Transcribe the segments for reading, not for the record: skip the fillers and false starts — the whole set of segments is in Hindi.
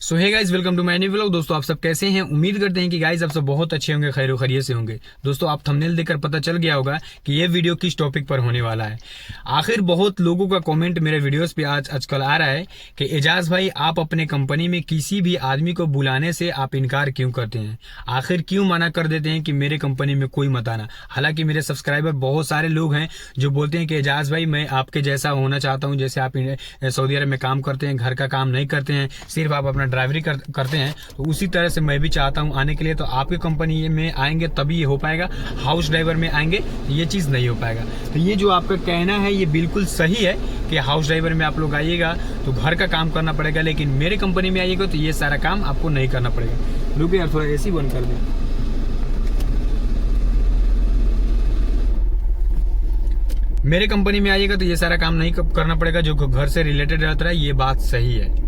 So hey guys, welcome to my new vlog. दोस्तों आप सब कैसे हैं? उम्मीद करते हैं कि गाइस आप सब बहुत अच्छे होंगे, खैर खैरियत से होंगे। दोस्तों आप थंबनेल देखकर पता चल गया होगा कि ये वीडियो किस टॉपिक पर होने वाला है। आखिर बहुत लोगों का कमेंट मेरे वीडियोस पे आजकल आ रहा है कि एजाज भाई, आप अपने कंपनी में किसी भी आदमी को बुलाने से आप इनकार क्यों करते हैं? आखिर क्यों मना कर देते हैं कि मेरे कंपनी में कोई मत आना? हालांकि मेरे सब्सक्राइबर बहुत सारे लोग हैं जो बोलते हैं कि एजाज भाई, मैं आपके जैसा होना चाहता हूँ, जैसे आप सऊदी अरब में काम करते हैं, घर का काम नहीं करते हैं, सिर्फ आप अपना ड्राइवरी करते हैं, तो उसी तरह से मैं भी चाहता हूं आने के लिए। तो आपके कंपनी में आएंगे तभी ये हो पाएगा, हाउस ड्राइवर में आएंगे ये चीज़ नहीं हो पाएगा। तो ये जो आपका कहना है ये बिल्कुल सही है कि हाउस ड्राइवर में आप लोग आइएगा तो घर का काम करना पड़ेगा, लेकिन मेरे कंपनी में आइएगा तो ये सारा काम आपको नहीं करना पड़ेगा। रुकिए यार, थोड़ा एसी बंद कर दें। मेरे कंपनी में आइएगा तो ये सारा काम नहीं करना पड़ेगा जो घर से रिलेटेड रहता है, ये बात सही है।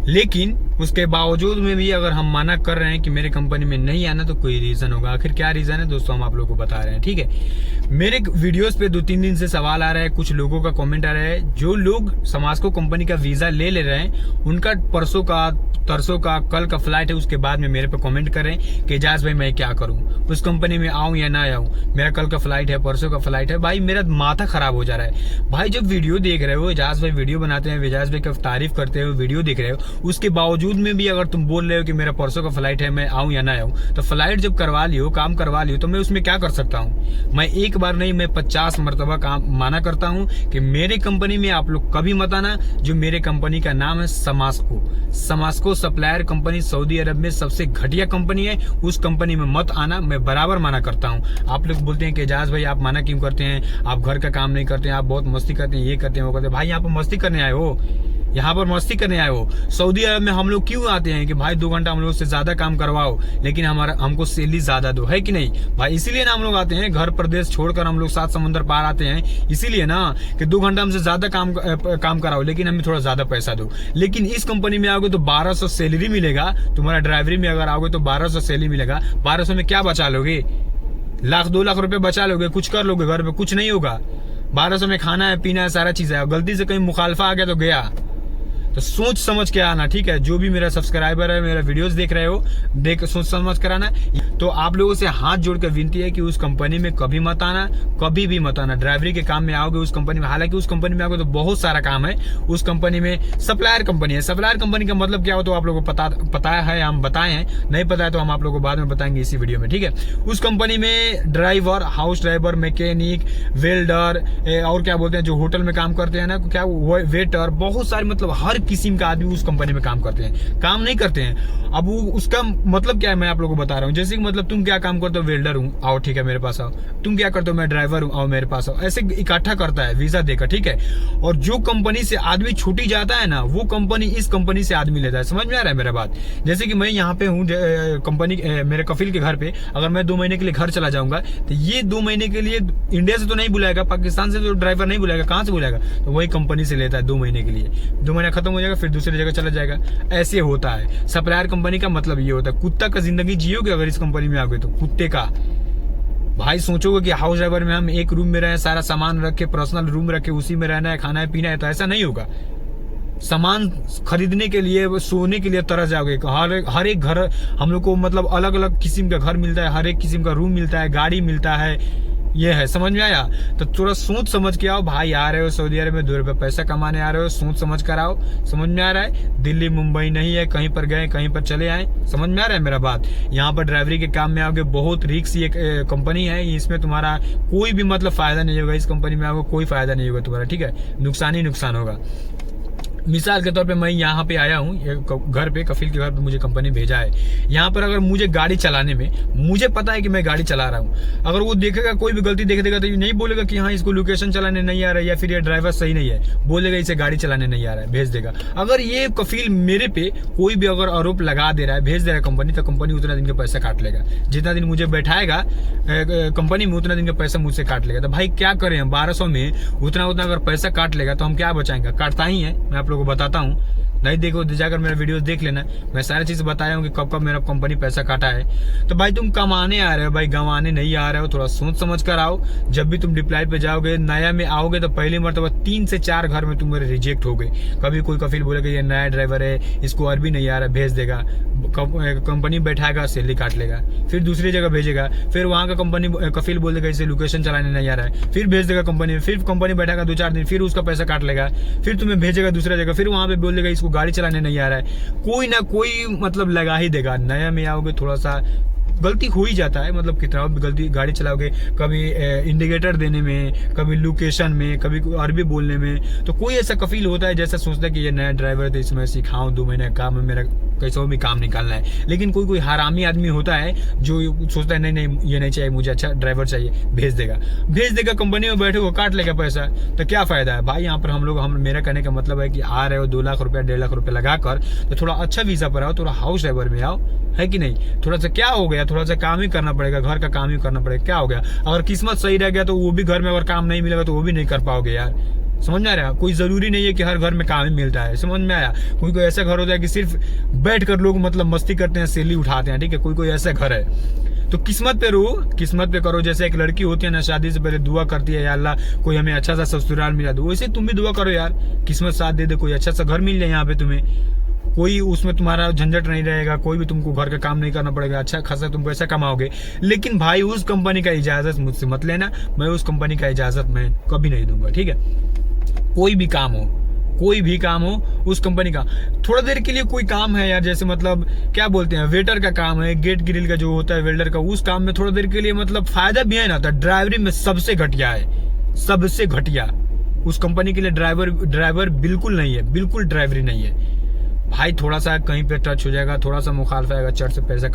लेकिन उसके बावजूद में भी अगर हम मना कर रहे हैं कि मेरे कंपनी में नहीं आना, तो कोई रीजन होगा। आखिर क्या रीजन है दोस्तों, हम आप लोगों को बता रहे हैं, ठीक है। मेरे वीडियोस पे 2-3 दिन से सवाल आ रहा है, कुछ लोगों का कमेंट आ रहा है। जो लोग समास्को कंपनी का वीजा ले रहे हैं, उनका परसों का, तरसों का, कल का फ्लाइट है, उसके बाद में मेरे पे कमेंट कर रहे हैं कि एजाज भाई मैं क्या करूं, उस कंपनी में आऊं या ना आऊं, मेरा कल का फ्लाइट है, परसों का फ्लाइट है। भाई मेरा माथा खराब हो जा रहा है। भाई जब वीडियो देख रहे हो, एजाज भाई वीडियो बनाते हैं, एजाज भाई का तारीफ करते हो, वीडियो देख रहे हो, उसके बावजूद में भी अगर तुम बोल रहे हो कि मेरा परसों का फ्लाइट है, मैं आऊं या ना आऊं, तो फ्लाइट जब करवा लियो, काम करवा लियो, तो मैं उसमें क्या कर सकता हूं? मैं एक बार नहीं, मैं 50 मरतबा काम माना करता हूं कि मेरे कंपनी में आप लोग कभी मत आना। जो मेरे कंपनी का नाम है समास्को सप्लायर कंपनी, सऊदी अरब में सबसे घटिया कंपनी है, उस कंपनी में मत आना। मैं बराबर मना करता हूं। आप लोग बोलते हैं कि एजाज भाई आप मना क्यों करते हैं, आप घर का काम नहीं करते हैं, आप बहुत मस्ती करते हैं, ये करते हैं, वो करते हैं। भाई यहाँ पर मस्ती करने आए हो, यहाँ पर मस्ती करने आए हो। सऊदी अरब में हम लोग क्यों आते हैं कि भाई 2 घंटा हम लोग से ज्यादा काम करवाओ, लेकिन हमको सैलरी ज्यादा दो, है कि नहीं भाई? इसीलिए ना हम लोग आते हैं, घर प्रदेश छोड़कर हम लोग 7 समुद्र पार आते हैं, इसीलिए ना कि 2 घंटा हमसे ज्यादा काम कराओ, लेकिन हमें थोड़ा ज्यादा पैसा दो। लेकिन इस कंपनी में आओगे तो 1200 सैलरी मिलेगा। तुम्हारा ड्राइवरी में अगर आओगे तो 1200 सैलरी मिलेगा। 1200 में क्या बचा लोगे? 1-2 लाख रुपए बचा लोगे, कुछ कर लोगे, घर पे कुछ नहीं होगा। 1200 में खाना है, पीना है, सारा चीज है। गलती से कहीं मुखालफा आ गया तो गया। तो सोच समझ के आना, ठीक है। जो भी मेरा सब्सक्राइबर है, मेरा वीडियोस देख रहे हो, सोच समझ कर आना। तो आप लोगों से हाथ जोड़कर विनती है कि उस कंपनी में कभी मत आना, कभी भी मत आना। ड्राइवरी के काम में आओगे उस कंपनी में, हालांकि उस कंपनी में आओगे तो बहुत सारा काम है। उस कंपनी में सप्लायर कंपनी है। सप्लायर कंपनी का मतलब क्या हो तो आप लोगों को पता है, हम बताए हैं। नहीं पता है तो हम आप लोगों को बाद में बताएंगे इसी वीडियो में, ठीक है। उस कंपनी में driver, house driver, mechanic, welder, और क्या बोलते हैं जो होटल में काम करते हैं ना, क्या वेटर, बहुत सारे, मतलब हर किस्म का आदमी उस कंपनी में काम करते हैं, काम नहीं करते हैं। अब वो उसका मतलब क्या है मैं आप लोगों को बता रहा हूँ। जैसे कि मतलब तुम क्या काम करते हो? वेल्डर हूँ, आओ ठीक है मेरे पास आओ। तुम क्या करते हो? मैं ड्राइवर हूँ, आओ मेरे पास आओ। ऐसे इकट्ठा करता है वीजा देकर, ठीक है। और जो कंपनी से आदमी छुट्टी जाता है ना, वो कंपनी इस कंपनी से आदमी लेता है। समझ में आ रहा है मेरा बात? जैसे कि मैं यहाँ पे हूँ कंपनी, मेरे कफिल के घर पे, अगर मैं 2 महीने के लिए घर चला जाऊंगा तो ये 2 महीने के लिए इंडिया से तो नहीं बुलाएगा, पाकिस्तान से तो ड्राइवर नहीं बुलाएगा, कहाँ से बुलाएगा? तो वही कंपनी से लेता है 2 महीने के लिए। 2 महीना खत्म हो जाएगा, फिर दूसरी जगह चला जाएगा। ऐसे होता है। सप्लायर कंपनी का मतलब ये होता है। कुत्ता का जिंदगी जियोगे अगर इस कंपनी में आओगे तो, कुत्ते का। भाई सोचोगे कि हाउस ड्राइवर में हम एक रूम में रहे, सारा सामान रख के, पर्सनल रूम रख के, उसी में रहना है, खाना है, पीना है, तो ऐसा नहीं होगा। सामान खरीदने के लिए, सोने के लिए तरस जाओगे। हर एक घर हम लोग को, मतलब अलग अलग किस्म का घर मिलता है, हर एक किस्म का रूम मिलता है, गाड़ी मिलता है। ये है, समझ में आया? तो थोड़ा सोच समझ के आओ भाई। आ रहे हो सऊदी अरब में 2 रुपए पैसा कमाने आ रहे हो, सोच समझ कर आओ। समझ में आ रहा है? दिल्ली मुंबई नहीं है, कहीं पर गए, कहीं पर चले आए। समझ में आ रहा है मेरा बात? यहाँ पर ड्राइवरी के काम में आओगे, बहुत रिक्स एक कंपनी है, इसमें तुम्हारा कोई भी मतलब फायदा नहीं होगा। इस कंपनी में आओगे कोई फायदा नहीं होगा तुम्हारा, ठीक है। नुकसान ही नुकसान होगा। मिसाल के तौर पे मैं यहाँ पे आया हूँ घर पे, कफिल के घर पे मुझे कंपनी भेजा है। यहाँ पर अगर मुझे गाड़ी चलाने में, मुझे पता है कि मैं गाड़ी चला रहा हूँ, अगर वो देखेगा, कोई भी गलती देख देगा, तो ये नहीं बोलेगा कि हाँ इसको लोकेशन चलाने नहीं आ रहा है, या फिर ये ड्राइवर सही नहीं है, बोलेगा इसे गाड़ी चलाने नहीं आ रहा है, भेज देगा। अगर ये कफिल मेरे पे कोई भी अगर आरोप लगा दे रहा है, भेज दे रहा है कंपनी, तो कंपनी उतना दिन का पैसा काट लेगा। जितना दिन मुझे बैठाएगा कंपनी में, उतना दिन का पैसा मुझसे काट लेगा। तो भाई क्या करें हम? 1200 में उतना अगर पैसा काट लेगा तो हम क्या बचाएंगे? काटता ही है। मैं आप लोगों को बताता हूँ। नहीं देखो जाकर मेरा वीडियो देख लेना, मैं सारी चीज़ बताया हूँ कि कब कब मेरा कंपनी पैसा काटा है। तो भाई तुम कमाने आ रहे हो भाई, गंवाने नहीं आ रहे हो, थोड़ा सोच समझ कर आओ। जब भी तुम डिप्लाई पे जाओगे, नया में आओगे तो पहली मरतबा 3 से 4 घर में तुम्हारे रिजेक्ट हो गए। कभी कोई कफील बोलेगा ये नया ड्राइवर है, इसको अरबी नहीं आ रहा, भेज देगा, कंपनी बैठाएगा, सैलरी काट लेगा, फिर दूसरी जगह भेजेगा, फिर वहाँ का कंपनी कफील बोल देगा इसे लोकेशन चलाने नहीं आ रहा है, फिर भेज देगा कंपनी में, फिर कंपनी बैठाएगा 2-4 दिन, फिर उसका पैसा काट लेगा, फिर तुम्हें भेजेगा दूसरा जगह, फिर वहाँ पे बोल देगा इसको गाड़ी चलाने नहीं आ रहा है। कोई ना कोई मतलब लगा ही देगा। नया में आओगे थोड़ा सा गलती हो ही जाता है, मतलब कितना भी गलती गाड़ी चलाओगे, कभी इंडिकेटर देने में, कभी लोकेशन में, कभी अरबी बोलने में। तो कोई ऐसा कफील होता है जैसा सोचता है कि ये नया ड्राइवर है तो इसमें सिखाऊं, 2 महीने काम है मेरा, कैसा भी काम निकालना है। लेकिन कोई हरामी आदमी होता है जो सोचता है नहीं नहीं ये नहीं चाहिए, मुझे अच्छा ड्राइवर चाहिए, भेज देगा कंपनी में बैठे वो काट लेगा पैसा। तो क्या फायदा है भाई। यहाँ पर हम मेरा कहने का मतलब है कि आ रहे हो 2 लाख रुपया 1.5 लाख रुपया लगाकर, तो थोड़ा अच्छा वीजा पर आओ, थोड़ा हाउस ड्राइवर में आओ, है कि नहीं। थोड़ा सा क्या हो गया, थोड़ा सा काम ही करना पड़ेगा, घर का काम ही करना पड़ेगा, क्या हो गया। अगर किस्मत सही रह गया तो वो भी घर में अगर काम नहीं मिलेगा तो वो भी नहीं कर पाओगे यार, समझ में आ रहा है। कोई जरूरी नहीं है कि हर घर में काम ही मिलता है, समझ में आया। कोई ऐसा घर होता है कि सिर्फ बैठ कर लोग मतलब मस्ती करते हैं, सैलरी उठाते हैं, ठीक है। कोई ऐसा घर है तो किस्मत पे रो, किस्मत पे करो। जैसे एक लड़की होती है ना, शादी से पहले दुआ करती है या अल्लाह कोई हमें अच्छा सा ससुराल मिला दो, वैसे तुम भी दुआ करो यार, किस्मत साथ दे दे, कोई अच्छा सा घर मिल जाए यहाँ पे तुम्हें, कोई उसमें तुम्हारा झंझट नहीं रहेगा, कोई भी तुमको घर का काम नहीं करना पड़ेगा, अच्छा खासा तुम पैसा कमाओगे। लेकिन भाई उस कंपनी का इजाजत मुझसे मत लेना, मैं उस कंपनी का इजाजत मैं कभी नहीं दूंगा, ठीक है। कोई भी काम हो उस कंपनी का, थोड़ा देर के लिए कोई काम है यार, जैसे मतलब क्या बोलते हैं, वेटर का काम है, गेट ग्रिल का जो होता है वेल्डर का, उस काम में थोड़ा देर के लिए मतलब फायदा भी है ना। तो ड्राइवरी में सबसे घटिया है, सबसे घटिया उस कंपनी के लिए ड्राइवर बिल्कुल नहीं है, बिल्कुल ड्राइवरी नहीं है भाई। थोड़ा सा कहीं पे टच हो जाएगा, थोड़ा सा मुखालफा आएगा, चढ़ से पैसा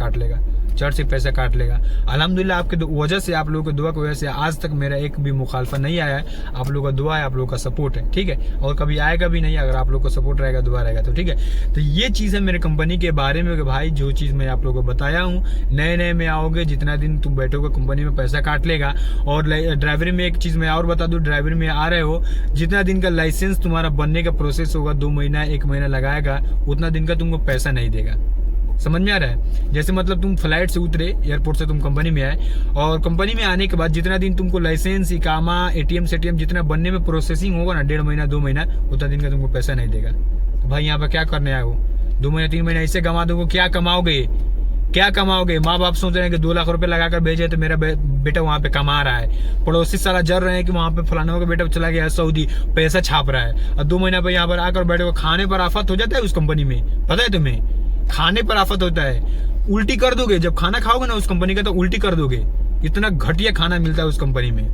काट लेगा। अल्हम्दुलिल्लाह आपके वजह से, आप लोगों की दुआ की वजह से आज तक मेरा एक भी मुखालफा नहीं आया है। आप लोगों का दुआ है, आप लोगों का सपोर्ट है, ठीक है। और कभी आएगा भी नहीं, अगर आप लोगों का सपोर्ट रहेगा, दुआ रहेगा तो, ठीक है। तो ये चीज़ है मेरे कंपनी के बारे में भाई, जो चीज़ मैं आप लोगों को बताया हूँ। नए में आओगे, जितना दिन तुम बैठोगे कंपनी में पैसा काट लेगा। और ड्राइवरी में एक चीज़ मैं और बता दूँ, ड्राइवरी में आ रहे हो, जितना दिन का लाइसेंस तुम्हारा बनने का प्रोसेस होगा, 2 महीना 1 महीना लगाएगा, उतना दिन का तुमको पैसा नहीं देगा। समझ में आ रहा है। जैसे मतलब तुम फ्लाइट से उतरे, एयरपोर्ट से तुम कंपनी में आए, और कंपनी में आने के बाद जितना दिन तुमको लाइसेंस, इकामा, एटीएम सेटीएम जितना बनने में प्रोसेसिंग होगा ना, 1.5 महीना 2 महीना, उतना दिन का तुमको पैसा नहीं देगा। तो भाई यहाँ पर क्या करने आए हो, 2 महीने 3 महीने ऐसे गंवा दोगे, क्या कमाओगे। माँ बाप सोच रहे हैं कि 2 लाख रुपए लगाकर भेजे तो मेरा बेटा वहाँ पे कमा रहा है, पड़ोसी साला जर रहे हैं कि वहाँ पे फलाना का बेटा चला गया है सऊदी, पैसा छाप रहा है, और 2 महीना पे यहाँ पर आकर बैठे, खाने पर आफत हो जाता है उस कंपनी में, पता है तुम्हें, खाने पर आफत होता है। उल्टी कर दोगे जब खाना खाओगे ना उस कंपनी का, तो उल्टी कर दोगे। इतना घटिया खाना मिलता है उस कंपनी में,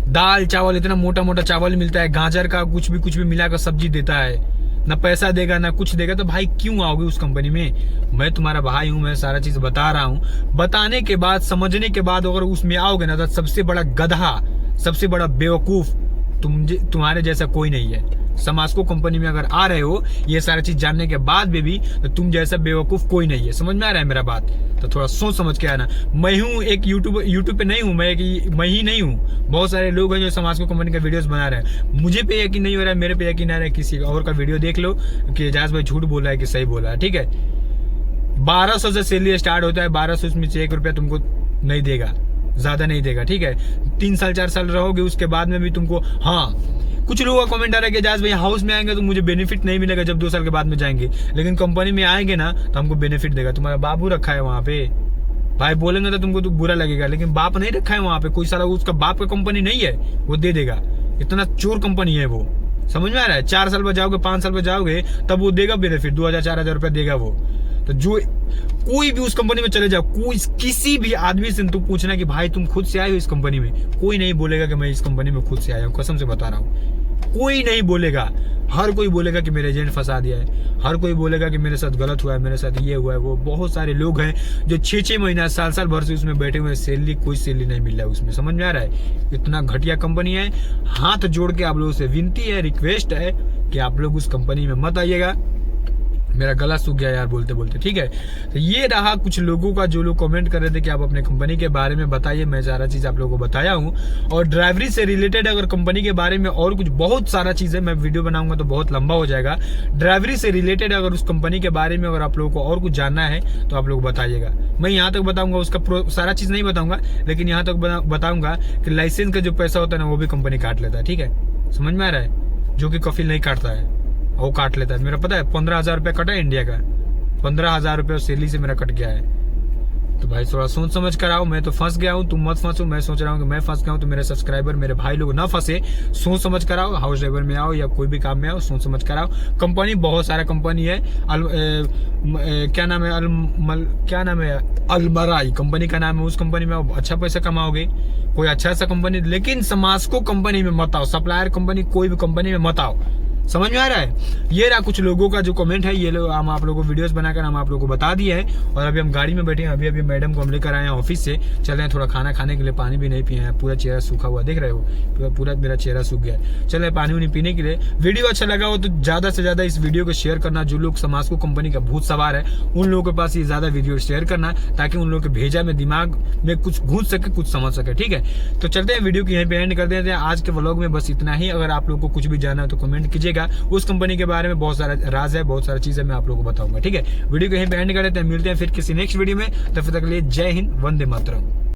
दाल चावल, इतना मोटा मोटा चावल मिलता है, गाजर का कुछ भी मिलाकर सब्जी देता है, ना पैसा देगा ना कुछ देगा। तो भाई क्यों आओगे उस कंपनी में। मैं तुम्हारा भाई हूँ, मैं सारा चीज बता रहा हूँ, बताने के बाद, समझने के बाद अगर उसमें आओगे ना, तो सबसे बड़ा गधा, सबसे बड़ा बेवकूफ तुम्हारे जैसा कोई नहीं है। समाज को कंपनी में अगर आ रहे हो, ये सारा चीज जानने के बाद भी तो तुम जैसा बेवकूफ कोई नहीं है। समझ में आ रहा है मेरा बात, तो थोड़ा सोच समझ के आना। मैं हूँ एक यूट्यूब पे नहीं हूँ मैं ही नहीं हूँ, बहुत सारे लोग हैं जो समाज को कंपनी का वीडियोस बना रहे हैं। मुझे पे यकीन नहीं हो रहा है, मेरे पे यकीन आ रहा है, किसी और का वीडियो देख लो कि एजाज भाई झूठ बोला है कि सही बोला है, ठीक है। 1200 से सैलरी स्टार्ट होता है, 1200 में से 1 रुपया तुमको नहीं देगा, ज्यादा नहीं देगा, ठीक है। 3 साल 4 साल रहोगे, उसके बाद में भी तुमको, हाँ कुछ लोगों का कमेंट आ रहा है कि एजाज भाई हाउस में आएंगे तो मुझे बेनिफिट नहीं मिलेगा जब 2 साल के बाद में जाएंगे, लेकिन कंपनी में आएंगे ना तो हमको बेनिफिट देगा। तुम्हारा बाबू रखा है वहाँ पे, भाई बोलेंगे तो तुमको तो बुरा लगेगा, लेकिन बाप नहीं रखा है वहाँ पे, कोई साला उसका बाप का कंपनी नहीं है, वो दे देगा। इतना चोर कंपनी है वो, समझ में आ रहा है। 4 साल पर जाओगे, 5 साल पर जाओगे, तब वो देगा बेनिफिट, 2000-4000 रुपया देगा वो। तो जो कोई भी उस कंपनी में चले जाओ, कोई किसी भी आदमी से तुम पूछना कि भाई तुम खुद से आए हो इस कंपनी में, कोई नहीं बोलेगा कि मैं इस कंपनी में खुद से आया हूँ, कसम से बता रहा हूँ, कोई नहीं बोलेगा। हर कोई बोलेगा कि मेरे एजेंट फंसा दिया है, हर कोई बोलेगा कि मेरे साथ गलत हुआ है, मेरे साथ ये हुआ है वो। बहुत सारे लोग हैं जो 6-6 महीना, साल भर से उसमें बैठे हुए हैं, सैलरी कोई सैलरी नहीं मिल रहा है उसमें। समझ में आ रहा है, इतना घटिया कंपनी है। हाथ जोड़ के आप लोगों से विनती है, रिक्वेस्ट है कि आप लोग उस कंपनी में मत आइएगा। मेरा गला सूख गया यार बोलते बोलते, ठीक है। तो ये रहा कुछ लोगों का, जो लोग कमेंट कर रहे थे कि आप अपने कंपनी के बारे में बताइए। मैं सारा चीज़ आप लोगों को बताया हूँ। और ड्राइवरी से रिलेटेड अगर कंपनी के बारे में और कुछ बहुत सारा चीज़ है, मैं वीडियो बनाऊंगा तो बहुत लंबा हो जाएगा। ड्राइवरी से रिलेटेड अगर उस कंपनी के बारे में अगर आप लोगों को और कुछ जानना है तो आप लोग बताइएगा। मैं यहाँ तक बताऊंगा, उसका सारा चीज़ नहीं बताऊंगा, लेकिन यहाँ तक बताऊंगा कि लाइसेंस का जो पैसा होता है ना वो भी कंपनी काट लेता है, ठीक है। समझ में आ रहा है? जो कि कफिल नहीं काटता है वो काट लेता है। मेरा पता है 15,000 रुपया कटा है इंडिया का, 15,000 रुपया सैलरी से मेरा कट गया है। तो भाई थोड़ा सोच समझ कर आओ। मैं तो फंस गया हूँ, तुम मत फंसो। मैं सोच रहा हूँ कि मैं फंस गया हूँ तो मेरे सब्सक्राइबर, मेरे भाई लोग ना फंसे। सोच समझ कर आओ, हाउस ड्राइवर में आओ या कोई भी काम में आओ, सोच समझ कर आओ। कंपनी बहुत सारा कंपनी है। क्या नाम है अलमराई कंपनी का नाम है। उस कंपनी में अच्छा पैसा कमाओगे, कोई अच्छा सा कंपनी। लेकिन समास्को कंपनी में मत आओ, सप्लायर कंपनी कोई भी कंपनी में मत आओ। समझ में आ रहा है? ये रहा कुछ लोगों का जो कमेंट है, ये लोग हम आप लोगों को वीडियोस बनाकर हम आप लोगों को बता दिए हैं। और अभी हम गाड़ी में बैठे हैं। अभी मैडम को हम लेकर आए हैं ऑफिस से, चल रहे हैं थोड़ा खाना खाने के लिए। पानी भी नहीं पिए हैं, पूरा चेहरा सूखा हुआ देख रहे हो, पूरा मेरा चेहरा सूख गया है। चले पानी उनी पीने के लिए। वीडियो अच्छा लगा हो तो ज्यादा से ज्यादा इस वीडियो को शेयर करना। जो लोग समास्को कंपनी का भूत सवार है उन लोगों के पास ये ज्यादा वीडियो शेयर करना, ताकि उन लोगों के भेजा में दिमाग में कुछ घुस सके, कुछ समझ सके, ठीक है। तो चलते हैं, वीडियो को यहीं पे एंड कर देते हैं। आज के व्लॉग में बस इतना ही। अगर आप लोग को कुछ भी जानना है तो कमेंट कीजिएगा। उस कंपनी के बारे में बहुत सारा राज है, बहुत सारी चीजें मैं आप लोगों को बताऊंगा, ठीक है। वीडियो को यहीं पे एंड कर देते हैं। मिलते हैं फिर किसी नेक्स्ट वीडियो में। तब तक के लिए जय हिंद, वंदे मातरम।